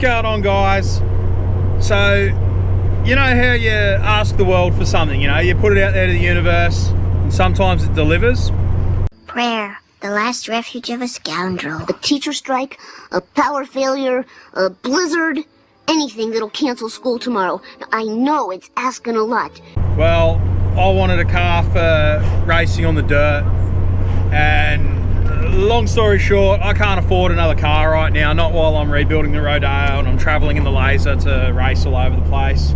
going on, guys? So, you know how you ask the world for something, you know, you put it out there to the universe and sometimes it delivers? Prayer, the last refuge of a scoundrel. A teacher strike, a power failure, a blizzard, anything that'll cancel school tomorrow. Now, I know it's asking a lot. Well, I wanted a car for racing on the dirt, and long story short, I can't afford another car right now, not while I'm rebuilding the Rodeo and I'm traveling in the Laser to race all over the place.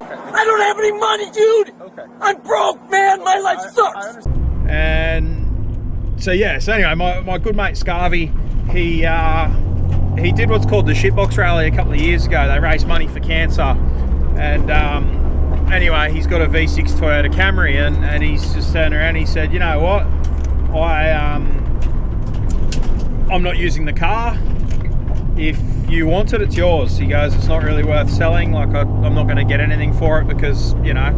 I don't have any money, dude! Okay. I'm broke, man! My life sucks! And so yeah, so anyway, my good mate Scarvy, he did what's called the Shitbox Rally a couple of years ago. They raised money for cancer. And anyway, he's got a V6 Toyota Camry, and he's just turned around and he said, you know what, I'm not using the car. If you want it, it's yours. He goes, it's not really worth selling. Like, I'm not going to get anything for it because, you know,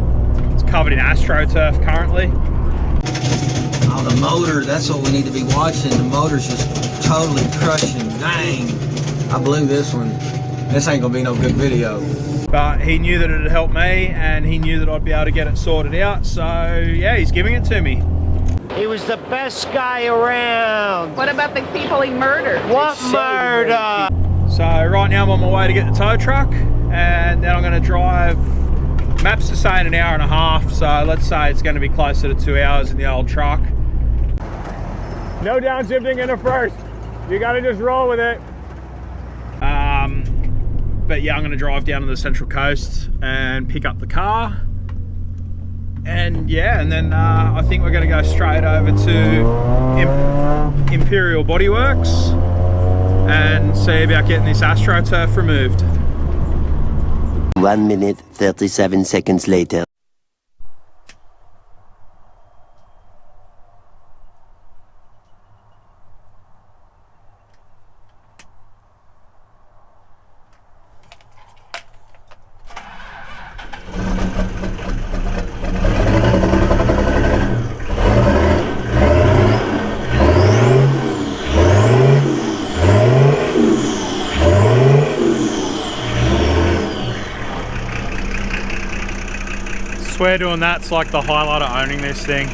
it's covered in AstroTurf currently. Oh, the motor, that's what we need to be watching. The motor's just totally crushing. Dang. I blew this one. This ain't going to be no good video. But he knew that it'd help me, and he knew that I'd be able to get it sorted out. So, yeah, he's giving it to me. He was the best guy around. What about the people he murdered? What murder? So right now I'm on my way to get the tow truck, and then I'm going to drive, maps are saying an hour and a half, so let's say it's going to be closer to 2 hours in the old truck. No downshifting in the first. You got to just roll with it. But yeah, I'm going to drive down to the Central Coast and pick up the car. And yeah, and then I think we're going to go straight over to Imperial Bodyworks and see about getting this AstroTurf removed. 1 minute, 37 seconds later. I swear doing that's like the highlight of owning this thing.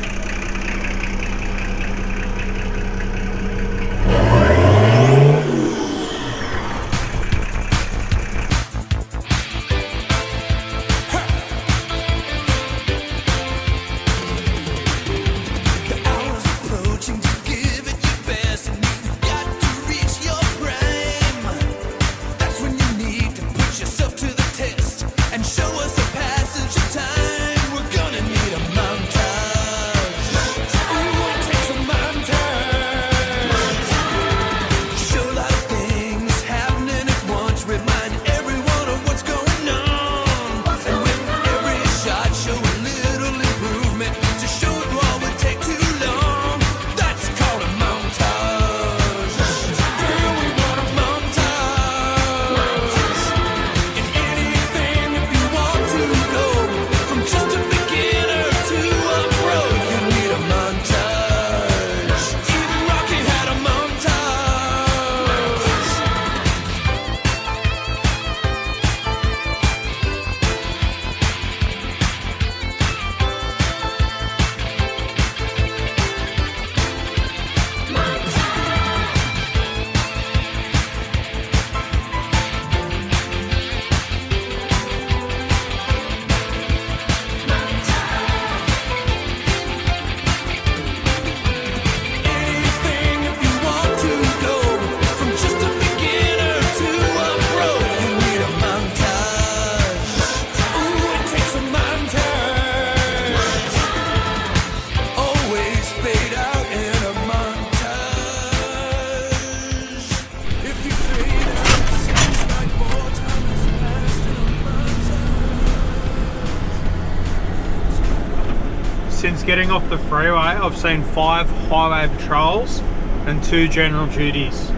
Since getting off the freeway, I've seen 5 highway patrols and 2 general duties.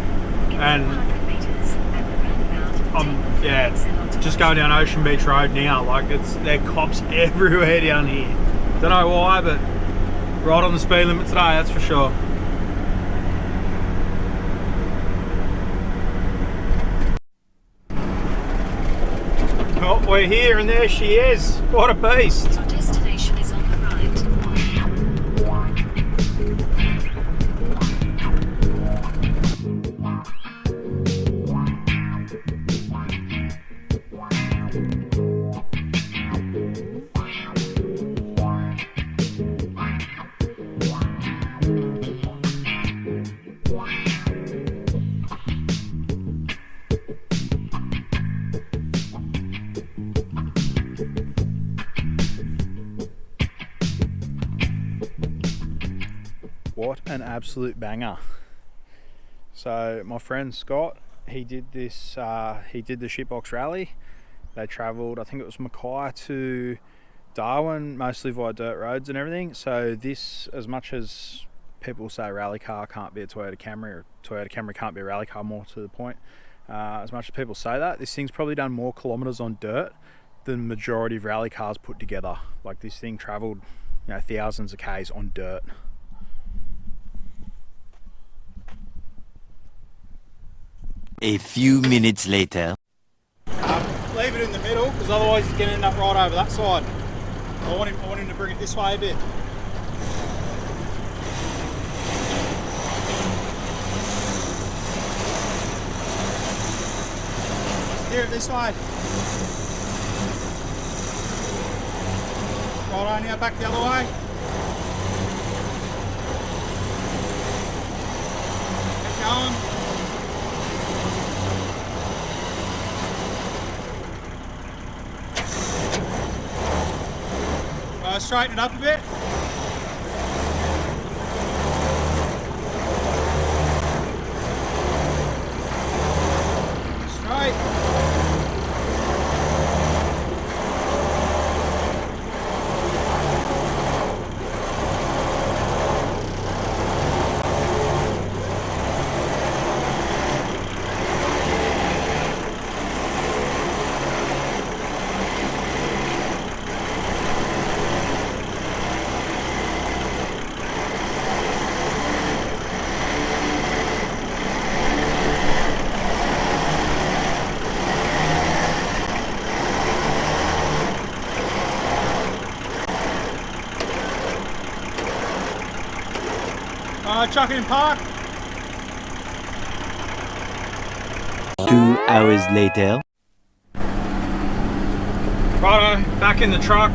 And I'm, just going down Ocean Beach Road now. Like, there are cops everywhere down here. Don't know why, but right on the speed limit today, that's for sure. we're here and there she is. What a beast. Our destination is on the right. What an absolute banger. So my friend Scott, he did this, he did the shitbox rally. They travelled, I think it was Mackay to Darwin, mostly via dirt roads and everything. So this, as much as people say rally car can't be a Toyota Camry, or Toyota Camry can't be a rally car, more to the point, as much as people say that, this thing's probably done more kilometres on dirt than the majority of rally cars put together. Like, this thing travelled, you know, thousands of Ks on dirt. A few minutes later. Leave it in the middle, because otherwise he's going to end up right over that side. I want him to bring it this way a bit. Steer it this way. Right on, now back the other way. Keep going. Straighten it up a bit. Straight. Chuck it in park. 2 hours later. Righto, back in the truck.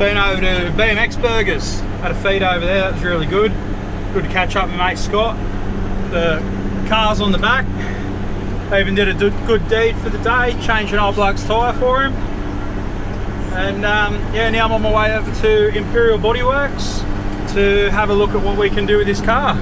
Been over to BMX Burgers. Had a feed over there, that was really good. Good to catch up with mate Scott. The car's on the back. They even did a good deed for the day, changed an old bloke's tyre for him. And yeah, now I'm on my way over to Imperial Bodyworks to have a look at what we can do with this car.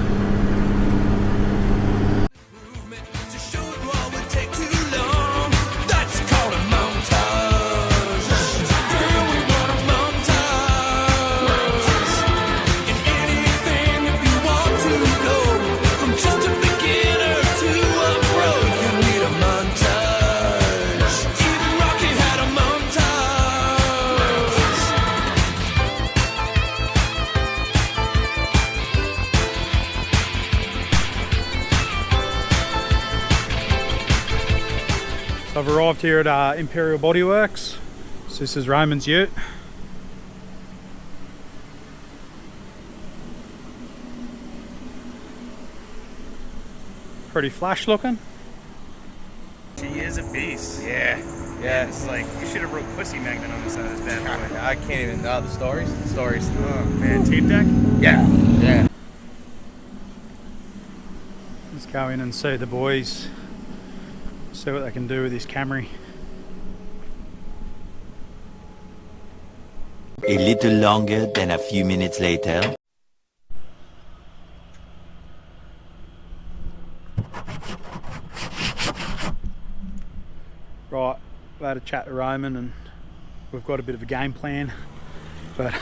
I've arrived here at Imperial Bodyworks. So this is Roman's ute. Pretty flash looking. She is a beast. Yeah. Yeah, it's like, you should have wrote Pussy Magnet on the side of this bad boy. I can't even know the stories. Oh man, tape deck? Yeah. Yeah. Let's go in and see the boys. See what they can do with this Camry. A little longer than a few minutes later. Right, we had a chat to Roman and we've got a bit of a game plan, but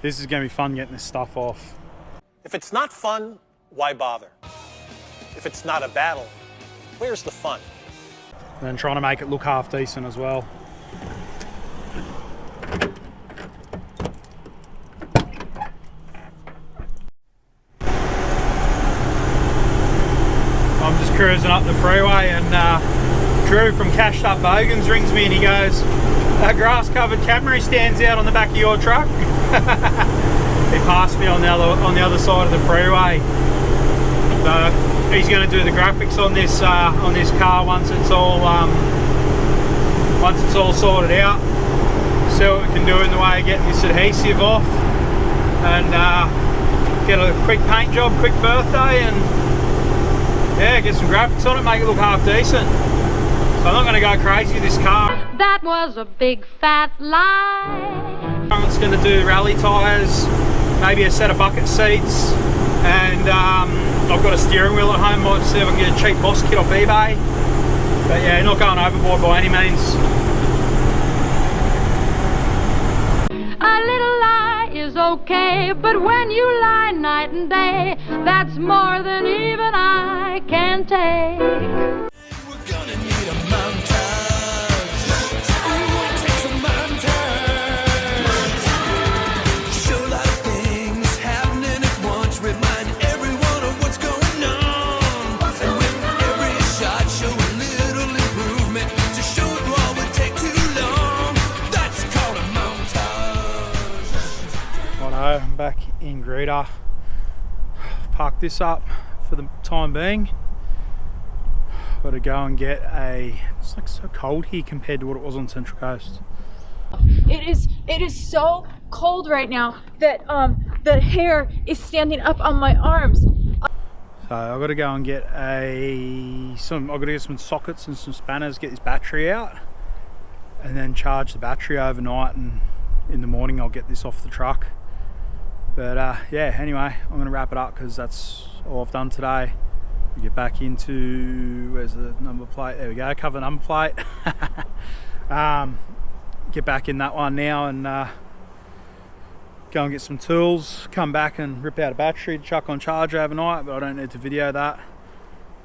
this is going to be fun getting this stuff off. If it's not fun, why bother? If it's not a battle, where's the fun? And then trying to make it look half decent as well. I'm just cruising up the freeway, and Drew from Cashed Up Bogans rings me and he goes, "A grass-covered Camry stands out on the back of your truck." He passed me on the other side of the freeway. So he's going to do the graphics on this car once it's all sorted out. See what we can do in the way of getting this adhesive off, and get a quick paint job, quick birthday, and yeah, get some graphics on it, make it look half decent. So I'm not going to go crazy with this car. That was a big fat lie. It's going to do rally tyres, maybe a set of bucket seats, and I've got a steering wheel at home. Might see if I can get a cheap Boss kit off eBay. But yeah, not going overboard by any means. A little lie is okay, but when you lie night and day, that's more than even I can take. We're gonna need a montage. Ooh, take some montage. Show a lot of things happening at once. Remind everyone of what's going on. And with every shot, show a little improvement. To show it all would take too long. That's called a montage. Righto, I'm back in Greta. I've parked this up for the time being. Got to go and get it's like so cold here compared to what it was on Central Coast. It is so cold right now that the hair is standing up on my arms. So I've got to go and get I've got to get some sockets and some spanners, get this battery out, and then charge the battery overnight, and in the morning I'll get this off the truck. But yeah, anyway, I'm going to wrap it up because that's all I've done today. We get back into, where's the number plate? There we go, cover number plate. Get back in that one now and go and get some tools, come back and rip out a battery, chuck on charge overnight, but I don't need to video that.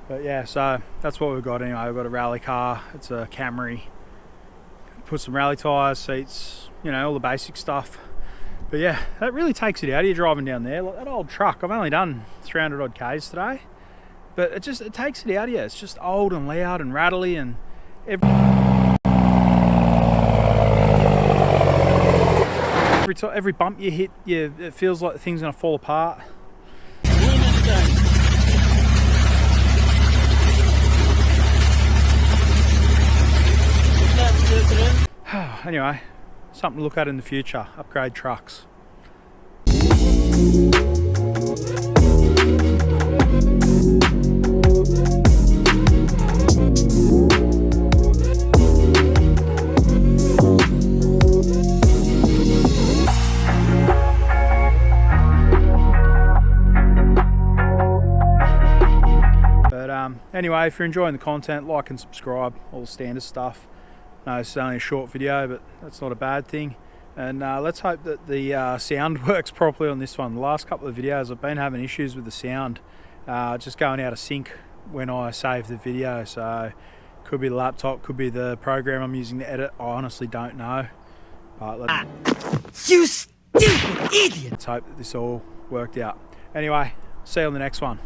But yeah, so that's what we've got anyway. We've got a rally car, it's a Camry. Put some rally tyres, seats, you know, all the basic stuff. But yeah, that really takes it out of you driving down there. Like that old truck, I've only done 300 odd Ks today, but it takes it out of you. It's just old and loud and rattly, and every bump you hit, it feels like the thing's gonna fall apart. Anyway, something to look at in the future, upgrade trucks. Anyway, if you're enjoying the content, like and subscribe, all the standard stuff. No, it's only a short video, but that's not a bad thing. And let's hope that the sound works properly on this one. The last couple of videos I've been having issues with the sound, just going out of sync when I save the video. So could be the laptop, could be the program I'm using to edit. I honestly don't know. But You stupid idiot! let's hope that this all worked out. Anyway, see you on the next one.